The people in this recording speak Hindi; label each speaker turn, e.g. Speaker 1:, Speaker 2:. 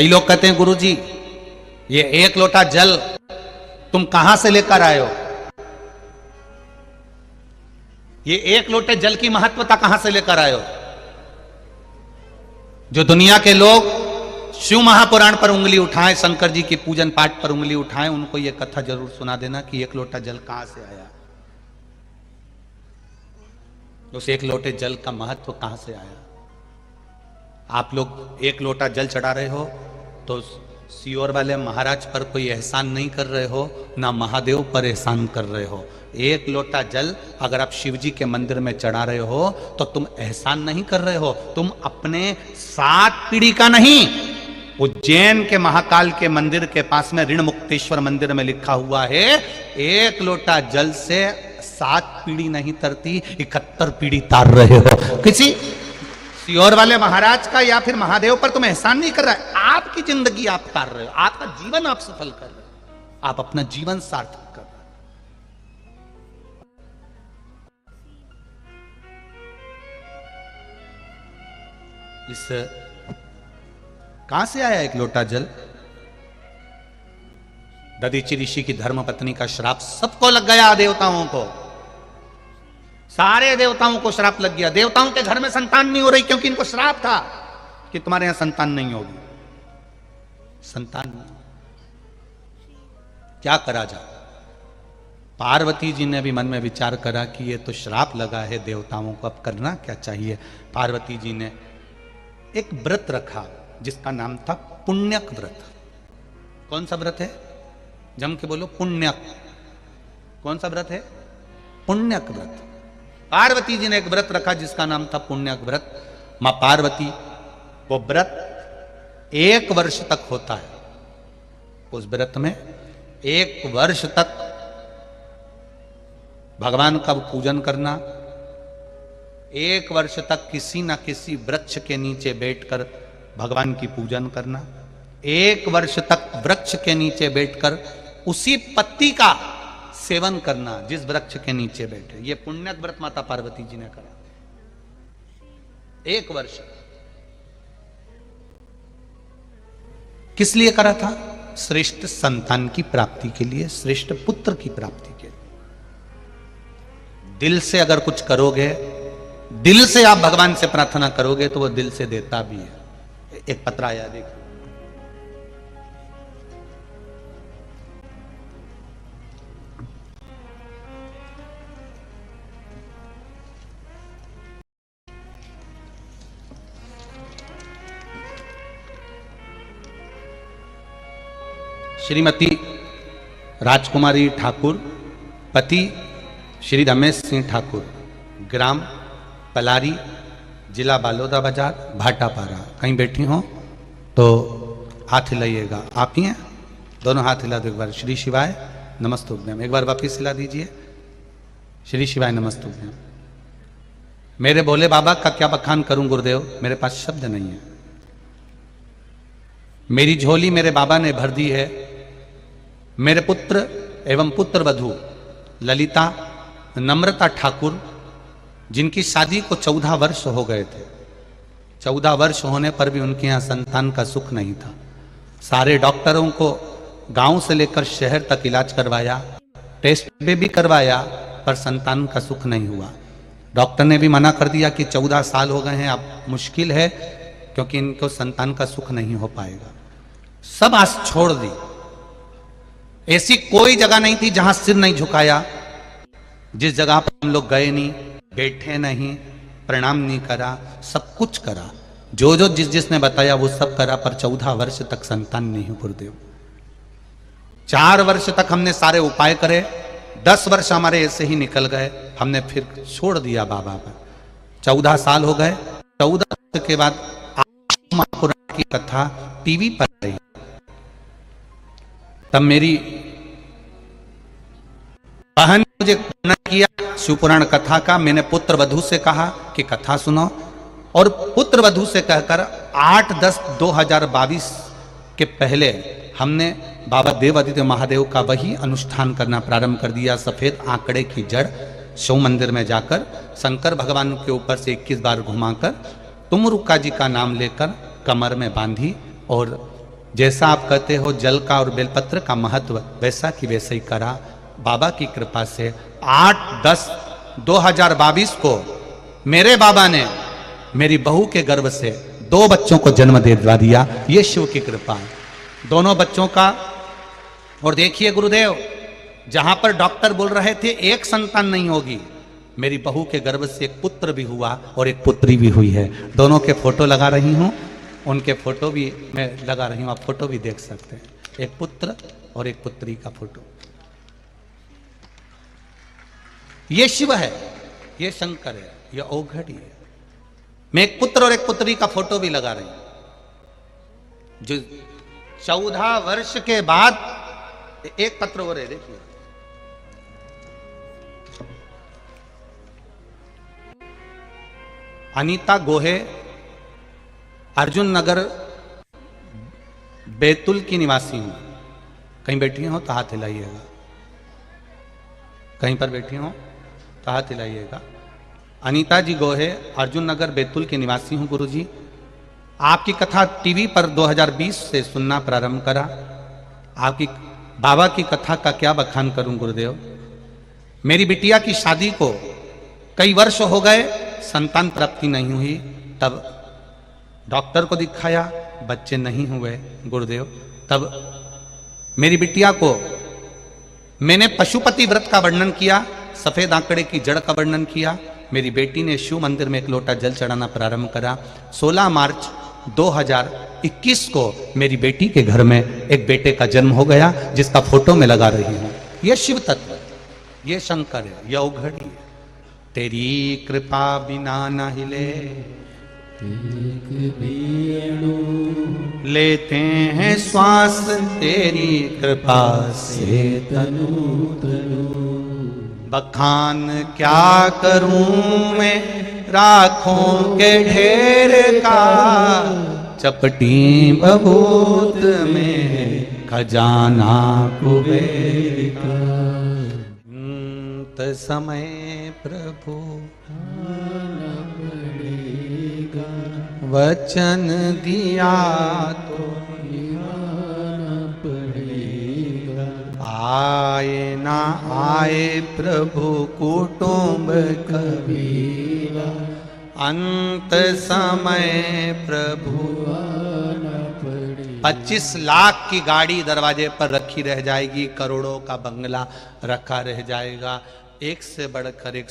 Speaker 1: कई लोग कहते हैं गुरुजी ये एक लोटा जल तुम कहां से लेकर आए हो, ये एक लोटे जल की महत्वता कहां से लेकर आए हो। जो दुनिया के लोग शिव महापुराण पर उंगली उठाएं, शंकर जी की पूजन पाठ पर उंगली उठाएं, उनको यह कथा जरूर सुना देना कि एक लोटा जल कहां से आया, उस एक लोटे जल का महत्व कहां से आया। आप लोग एक लोटा जल चढ़ा रहे हो तो सियोर वाले महाराज पर कोई एहसान नहीं कर रहे हो, ना महादेव पर एहसान कर रहे हो। एक लोटा जल अगर आप शिव जी के मंदिर में चढ़ा रहे हो तो तुम एहसान नहीं कर रहे हो, तुम अपने 7 पीढ़ी का नहीं। उज्जैन के महाकाल के मंदिर के पास में ऋण मुक्तेश्वर मंदिर में लिखा हुआ है, एक लोटा जल से 7 पीढ़ी नहीं तरती, 71 पीढ़ी तार रहे हो। किसी सियोर वाले महाराज का या फिर महादेव पर तुम एहसान नहीं कर रहा है, आपकी जिंदगी आप तार रहे हो, आपका जीवन आप सफल कर रहे हो, आप अपना जीवन सार्थक कर रहे हो। इस कहां से आया एक लोटा जल। दधीचि ऋषि की धर्मपत्नी का श्राप सबको लग गया, देवताओं को, सारे देवताओं को श्राप लग गया। देवताओं के घर में संतान नहीं हो रही क्योंकि इनको श्राप था कि तुम्हारे यहां संतान नहीं होगी। संतान क्या करा जाए। पार्वती जी ने भी मन में विचार करा कि ये तो श्राप लगा है देवताओं को, अब करना क्या चाहिए। पार्वती जी ने एक व्रत रखा जिसका नाम था पुण्यक व्रत। कौन सा व्रत है, जम के बोलो, पुण्यक। कौन सा व्रत है, पुण्यक व्रत। पार्वती जी ने एक व्रत रखा जिसका नाम था पुण्यक व्रत। मां पार्वती, वो व्रत 1 वर्ष तक होता है। उस व्रत में 1 वर्ष तक भगवान का पूजन करना, 1 वर्ष तक किसी ना किसी वृक्ष के नीचे बैठकर भगवान की पूजन करना, 1 वर्ष तक वृक्ष के नीचे बैठकर उसी पत्ती का सेवन करना जिस वृक्ष के नीचे बैठे। ये पुण्यक व्रत माता पार्वती जी ने करा 1 वर्ष। किस लिए करा था, श्रेष्ठ संतान की प्राप्ति के लिए, श्रेष्ठ पुत्र की प्राप्ति के लिए। दिल से अगर कुछ करोगे, दिल से आप भगवान से प्रार्थना करोगे तो वो दिल से देता भी है। एक पत्र आया, देखो, श्रीमती राजकुमारी ठाकुर, पति श्री रमेश सिंह ठाकुर, ग्राम पलारी, जिला बालोदा बाजार, भाटापारा। कहीं बैठी हो तो हाथ हिलाइएगा। आप ही हैं, दोनों हाथ हिला दो एक बार। श्री शिवाय नमस्तुभ्यम, एक बार वापिस हिला दीजिए। श्री शिवाय नमस्तुभ्यम। मेरे भोले बाबा का क्या बखान करूं गुरुदेव, मेरे पास शब्द नहीं है। मेरी झोली मेरे बाबा ने भर दी है। मेरे पुत्र एवं पुत्र वधू ललिता नम्रता ठाकुर, जिनकी शादी को 14 वर्ष हो गए थे, 14 वर्ष होने पर भी उनके यहाँ संतान का सुख नहीं था। सारे डॉक्टरों को गांव से लेकर शहर तक इलाज करवाया, टेस्ट भी करवाया, पर संतान का सुख नहीं हुआ। डॉक्टर ने भी मना कर दिया कि 14 साल हो गए हैं, अब मुश्किल है क्योंकि इनको संतान का सुख नहीं हो पाएगा। सब आस छोड़ दी। ऐसी कोई जगह नहीं थी जहां सिर नहीं झुकाया, जिस जगह पर हम लोग गए नहीं, बैठे नहीं, प्रणाम नहीं करा, सब कुछ करा। जो जो जिसने बताया वो सब करा, पर 14 वर्ष तक संतान नहीं। गुरुदेव 4 वर्ष तक हमने सारे उपाय करे, 10 वर्ष हमारे ऐसे ही निकल गए, हमने फिर छोड़ दिया बाबा पर। 14 साल हो गए। 14 वर्ष के बाद महापुराण की कथा टीवी पर आई। तब मेरी बहन ने मुझे वर्णन किया शिवपुराण कथा का। मैंने पुत्र वधू से कहा कि कथा सुनो, और पुत्र वधू से कहकर 8/10/2022 के पहले हमने बाबा देव आदित्य महादेव का वही अनुष्ठान करना प्रारंभ कर दिया। सफेद आंकड़े की जड़ शिव मंदिर में जाकर शंकर भगवान के ऊपर से 21 बार घुमाकर तुमरुक्का जी का नाम लेकर कमर में बांधी और जैसा आप कहते हो जल का और बेलपत्र का महत्व, वैसा कि वैसे ही करा। बाबा की कृपा से 8/10/2022 को मेरे बाबा ने मेरी बहू के गर्भ से 2 बच्चों को जन्म दे दिया। ये शिव की कृपा है, दोनों बच्चों का। और देखिए गुरुदेव, जहां पर डॉक्टर बोल रहे थे एक संतान नहीं होगी, मेरी बहू के गर्भ से एक पुत्र भी हुआ और एक पुत्री भी हुई है। दोनों के फोटो लगा रही हूं, उनके फोटो भी मैं लगा रही हूं, आप फोटो भी देख सकते हैं, एक पुत्र और एक पुत्री का फोटो। ये शिव है, ये शंकर है, ये औघड़ी है। मैं एक पुत्र और एक पुत्री का फोटो भी लगा रही हूं, जो 14 वर्ष के बाद एक पत्र हो रहे, देखिए अनीता गोहे, अर्जुन नगर बैतूल की निवासी हूं। कहीं बैठी हो तो हाथ हिलाइएगा, कहीं पर बैठी हो तो हाथ हिलाइएगा। अनीता जी गोहे, अर्जुन नगर बैतूल के निवासी हूं गुरुजी। आपकी कथा टीवी पर 2020 से सुनना प्रारंभ करा। आपकी बाबा की कथा का क्या बखान करूं गुरुदेव। मेरी बिटिया की शादी को कई वर्ष हो गए, संतान प्राप्ति नहीं हुई। तब डॉक्टर को दिखाया, बच्चे नहीं हुए गुरुदेव। तब मेरी बिटिया को मैंने पशुपति व्रत का वर्णन किया, सफेद आंकड़े की जड़ का वर्णन किया। मेरी बेटी ने शिव मंदिर में एक लोटा जल चढ़ाना प्रारंभ करा। 16 मार्च 2021 को मेरी बेटी के घर में एक बेटे का जन्म हो गया, जिसका फोटो मैं लगा रही हूं। यह शिव तत्व, ये शंकर है, यह औघड़ी है। तेरी कृपा बिना न हिले लेते हैं श्वास, तेरी कृपा से तनु बखान क्या करूं मैं राखों के ढेर का, चपटी बबूत में खजाना कुबेर का। समय प्रभु वचन दिया तो पड़ेगा, आए ना आए प्रभु कुटुंब कबीरा, अंत समय प्रभु 25 लाख की गाड़ी दरवाजे पर रखी रह जाएगी, करोड़ों का बंगला रखा रह जाएगा। एक से बढ़कर एक